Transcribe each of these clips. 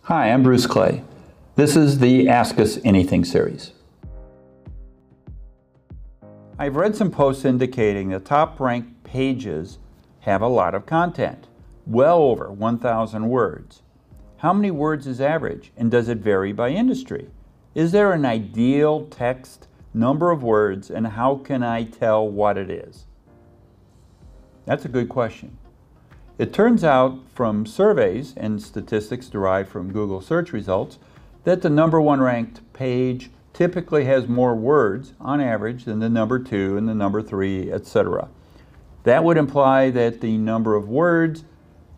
Hi, I'm Bruce Clay. This is the Ask Us Anything series. I've read some posts indicating the top-ranked pages have a lot of content, well over 1,000 words. How many words is average, and does it vary by industry? Is there an ideal text number of words, and how can I tell what it is? That's a good question. It turns out from surveys and statistics derived from Google search results that the number one ranked page typically has more words on average than the number two and the number three, etc. That would imply that the number of words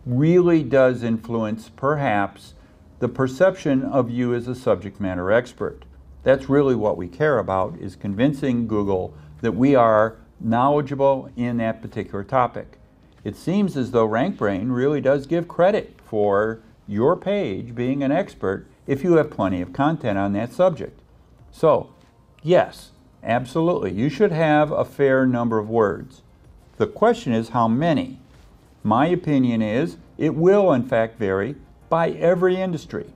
really does influence, perhaps, the perception of you as a subject matter expert. That's really what we care about, is convincing Google that we are knowledgeable in that particular topic. It seems as though RankBrain really does give credit for your page being an expert if you have plenty of content on that subject. So, yes, absolutely, you should have a fair number of words. The question is how many. My opinion is it will in fact vary by every industry.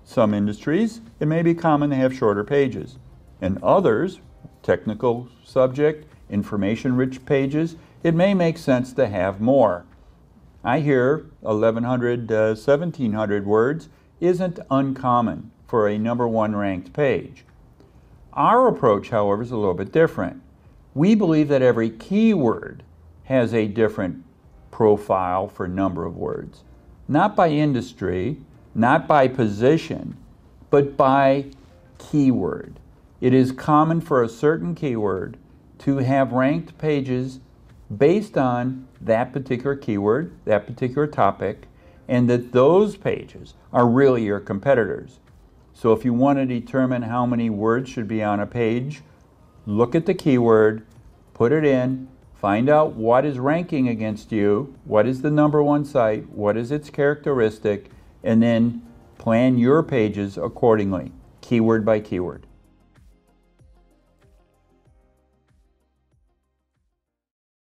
Some industries, it may be common to have shorter pages. In others, technical subject, information-rich pages, it may make sense to have more. I hear 1,100, 1,700 words isn't uncommon for a number one ranked page. Our approach, however, is a little bit different. We believe that every keyword has a different profile for number of words. Not by industry, not by position, but by keyword. It is common for a certain keyword to have ranked pages based on that particular keyword, that particular topic, and that those pages are really your competitors. So if you want to determine how many words should be on a page, look at the keyword, put it in, find out what is ranking against you, what is the number one site, what is its characteristic, and then plan your pages accordingly, keyword by keyword.